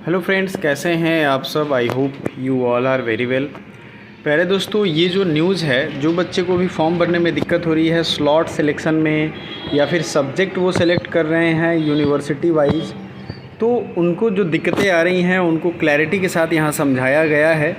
Hello friends, कैसे हैं आप सब। I hope you all are very well. पहले दोस्तों, ये जो न्यूज़ है, जो बच्चे को भी फॉर्म भरने में दिक्कत हो रही है स्लॉट सिलेक्शन में या फिर सब्जेक्ट वो सेलेक्ट कर रहे हैं यूनिवर्सिटी वाइज, तो उनको जो दिक्कतें आ रही हैं उनको क्लैरिटी के साथ यहाँ समझाया गया है।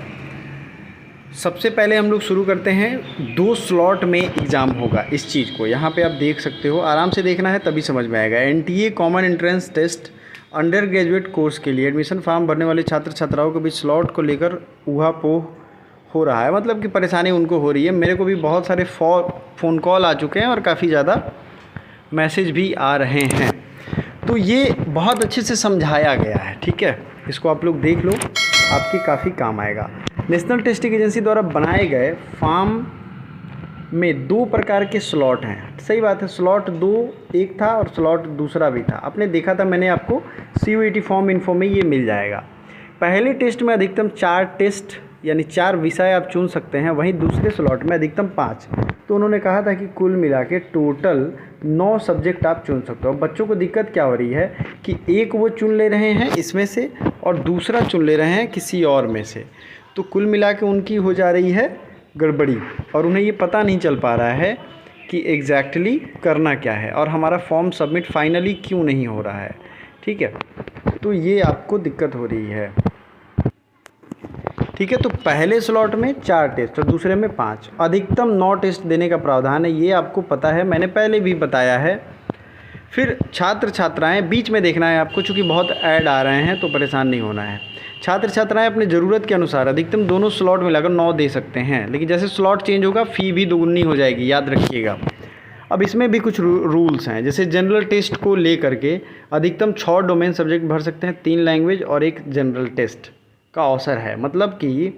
सबसे पहले हम लोग शुरू करते हैं, 2 स्लॉट में एग्ज़ाम होगा। इस चीज़ को यहाँ पे आप देख सकते हो, आराम से देखना है तभी समझ में आएगा। NTA common entrance test undergraduate course के लिए एडमिशन फॉर्म भरने वाले छात्र छात्राओं के बीच स्लॉट को लेकर ऊहापोह हो रहा है, मतलब कि परेशानी उनको हो रही है। मेरे को भी बहुत सारे फ़ोन कॉल आ चुके हैं और काफ़ी ज़्यादा मैसेज भी आ रहे हैं। तो ये बहुत अच्छे से समझाया गया है, ठीक है। इसको आप लोग देख लो, आपकी काफ़ी काम आएगा। नेशनल टेस्टिंग एजेंसी द्वारा बनाए गए फॉर्म में 2 प्रकार के स्लॉट हैं। सही बात है, स्लॉट 2 एक था और स्लॉट दूसरा भी था। आपने देखा था, मैंने आपको CUET फॉर्म इन्फो में ये मिल जाएगा। पहले टेस्ट में अधिकतम 4 टेस्ट यानी 4 विषय आप चुन सकते हैं, वहीं दूसरे स्लॉट में अधिकतम 5। तो उन्होंने कहा था कि कुल मिला के टोटल 9 सब्जेक्ट आप चुन सकते हो। बच्चों को दिक्कत क्या हो रही है कि एक वो चुन ले रहे हैं इसमें से और दूसरा चुन ले रहे हैं किसी और में से, तो कुल मिला के उनकी हो जा रही है गड़बड़ी और उन्हें ये पता नहीं चल पा रहा है कि एग्जैक्टली करना क्या है और हमारा फॉर्म सबमिट फाइनली क्यों नहीं हो रहा है, ठीक है। तो ये आपको दिक्कत हो रही है, ठीक है। तो पहले स्लॉट में 4 टेस्ट और दूसरे में 5, अधिकतम 9 टेस्ट देने का प्रावधान है। ये आपको पता है, मैंने पहले भी बताया है। फिर छात्र छात्राएँ बीच में देखना है आपको, चूँकि बहुत ऐड आ रहे हैं तो परेशान नहीं होना है। छात्र छात्राएं अपनी ज़रूरत के अनुसार अधिकतम दोनों स्लॉट मिलाकर 9 दे सकते हैं, लेकिन जैसे स्लॉट चेंज होगा फ़ी भी दोगुनी हो जाएगी, याद रखिएगा। अब इसमें भी कुछ रूल्स हैं, जैसे जनरल टेस्ट को ले करके अधिकतम 6 डोमेन सब्जेक्ट भर सकते हैं, 3 लैंग्वेज और 1 जनरल टेस्ट का अवसर है। मतलब कि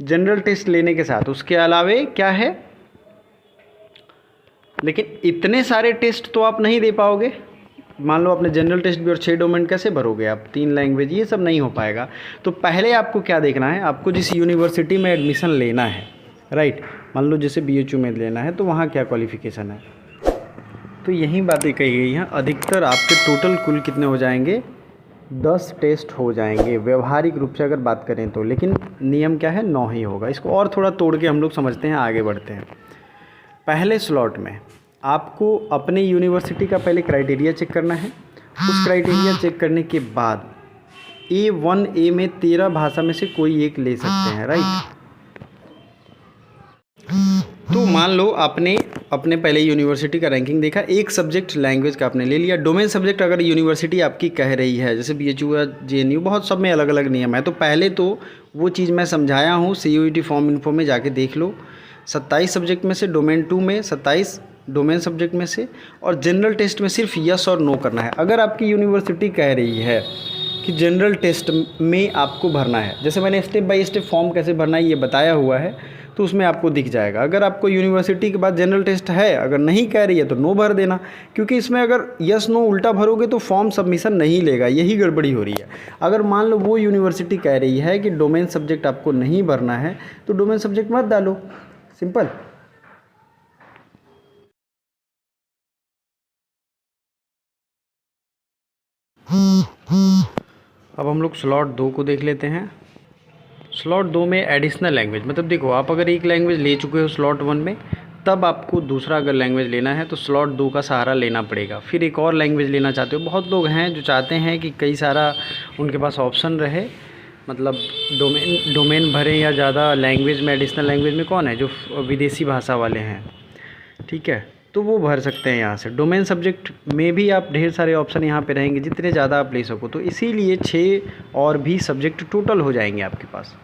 जनरल टेस्ट लेने के साथ उसके अलावे क्या है, लेकिन इतने सारे टेस्ट तो आप नहीं दे पाओगे। मान लो आपने जनरल टेस्ट भी और 6 डोमेन कैसे भरोगे आप, 3 लैंग्वेज, ये सब नहीं हो पाएगा। तो पहले आपको क्या देखना है, आपको जिस यूनिवर्सिटी में एडमिशन लेना है, राइट, मान लो जैसे BHU में लेना है तो वहाँ क्या क्वालिफ़िकेशन है। तो यही बातें कही गई हैं। अधिकतर आपके टोटल कुल कितने हो जाएंगे, 10 टेस्ट हो जाएंगे व्यवहारिक रूप से अगर बात करें तो, लेकिन नियम क्या है, 9 ही होगा। इसको और थोड़ा तोड़ के हम लोग समझते हैं, आगे बढ़ते हैं। पहले स्लॉट में आपको अपने यूनिवर्सिटी का पहले क्राइटेरिया चेक करना है। उस क्राइटेरिया चेक करने के बाद A1A में 13 भाषा में से कोई एक ले सकते हैं, राइट। तो मान लो आपने अपने पहले यूनिवर्सिटी का रैंकिंग देखा, एक सब्जेक्ट लैंग्वेज का आपने ले लिया। डोमेन सब्जेक्ट अगर यूनिवर्सिटी आपकी कह रही है, जैसे BHU या JNU, बहुत सब में अलग अलग नियम है। तो पहले तो वो चीज़ मैं समझाया हूँ, CUET फॉर्म इन्फो में जाके देख लो। 27 सब्जेक्ट में से डोमेन 2 में 27 डोमेन सब्जेक्ट में से, और जनरल टेस्ट में सिर्फ यस और नो करना है। अगर आपकी यूनिवर्सिटी कह रही है कि जनरल टेस्ट में आपको भरना है, जैसे मैंने स्टेप बाय स्टेप फॉर्म कैसे भरना है ये बताया हुआ है, तो उसमें आपको दिख जाएगा। अगर आपको यूनिवर्सिटी के बाद जनरल टेस्ट है, अगर नहीं कह रही है तो नो भर देना, क्योंकि इसमें अगर यस नो उल्टा भरोगे तो फॉर्म सबमिशन नहीं लेगा, यही गड़बड़ी हो रही है। अगर मान लो वो यूनिवर्सिटी कह रही है कि डोमेन सब्जेक्ट आपको नहीं भरना है तो डोमेन सब्जेक्ट मत डालो, सिंपल। अब हम लोग स्लॉट 2 को देख लेते हैं। स्लॉट 2 में एडिशनल लैंग्वेज, मतलब देखो, आप अगर एक लैंग्वेज ले चुके हो स्लॉट 1 में, तब आपको दूसरा अगर लैंग्वेज लेना है तो स्लॉट 2 का सहारा लेना पड़ेगा। फिर एक और लैंग्वेज लेना चाहते हो, बहुत लोग हैं जो चाहते हैं कि कई सारा उनके पास ऑप्शन रहे, मतलब डोमेन भरें या ज़्यादा लैंग्वेज में। एडिशनल लैंग्वेज में कौन है, जो विदेशी भाषा वाले हैं, ठीक है, तो वो भर सकते हैं यहाँ से। डोमेन सब्जेक्ट में भी आप ढेर सारे ऑप्शन यहाँ पे रहेंगे, जितने ज़्यादा आप ले सको। तो इसीलिए 6 और भी सब्जेक्ट टोटल हो जाएंगे आपके पास,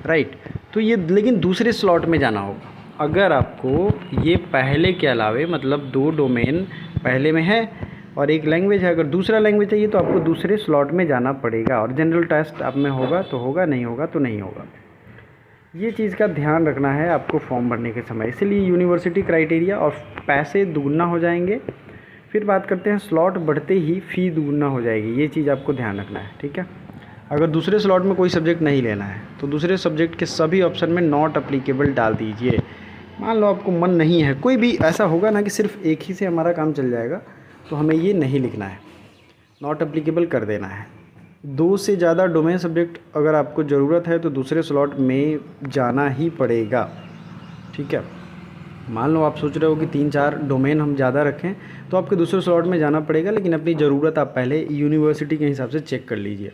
राइट। तो ये लेकिन दूसरे स्लॉट में जाना होगा। अगर आपको ये पहले के अलावे, मतलब 2 डोमेन पहले में है और 1 लैंग्वेज है, अगर दूसरा लैंग्वेज चाहिए तो आपको दूसरे स्लॉट में जाना पड़ेगा। और जनरल टेस्ट आप में होगा तो होगा, नहीं होगा तो नहीं होगा। ये चीज़ का ध्यान रखना है आपको फॉर्म भरने के समय, इसलिए यूनिवर्सिटी क्राइटेरिया और पैसे दुगुना हो जाएंगे। फिर बात करते हैं, स्लॉट बढ़ते ही फ़ी दुगुना हो जाएगी, ये चीज़ आपको ध्यान रखना है, ठीक है। अगर दूसरे स्लॉट में कोई सब्जेक्ट नहीं लेना है तो दूसरे सब्जेक्ट के सभी ऑप्शन में नॉट अप्लीकेबल डाल दीजिए। मान लो आपको मन नहीं है, कोई भी ऐसा होगा ना कि सिर्फ एक ही से हमारा काम चल जाएगा, तो हमें ये नहीं लिखना है, नॉट अप्लीकेबल कर देना है। 2 से ज़्यादा डोमेन सब्जेक्ट अगर आपको ज़रूरत है तो दूसरे स्लॉट में जाना ही पड़ेगा, ठीक है। मान लो आप सोच रहे हो कि 3-4 डोमेन हम ज़्यादा रखें तो आपके दूसरे स्लॉट में जाना पड़ेगा, लेकिन अपनी ज़रूरत आप पहले यूनिवर्सिटी के हिसाब से चेक कर लीजिए।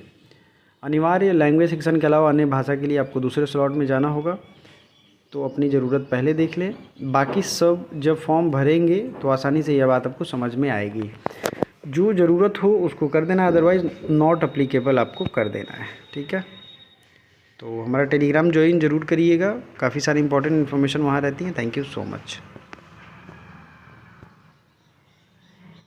अनिवार्य लैंग्वेज सेक्शन के अलावा अन्य भाषा के लिए आपको दूसरे स्लॉट में जाना होगा, तो अपनी ज़रूरत पहले देख लें। बाकी सब जब फॉर्म भरेंगे तो आसानी से यह बात आपको समझ में आएगी। जो ज़रूरत हो उसको कर देना, अदरवाइज़ नॉट अप्लीकेबल आपको कर देना है, ठीक है। तो हमारा टेलीग्राम ज्वाइन ज़रूर करिएगा, काफ़ी सारी इंपॉर्टेंट इन्फॉर्मेशन वहाँ रहती है। Thank you so much.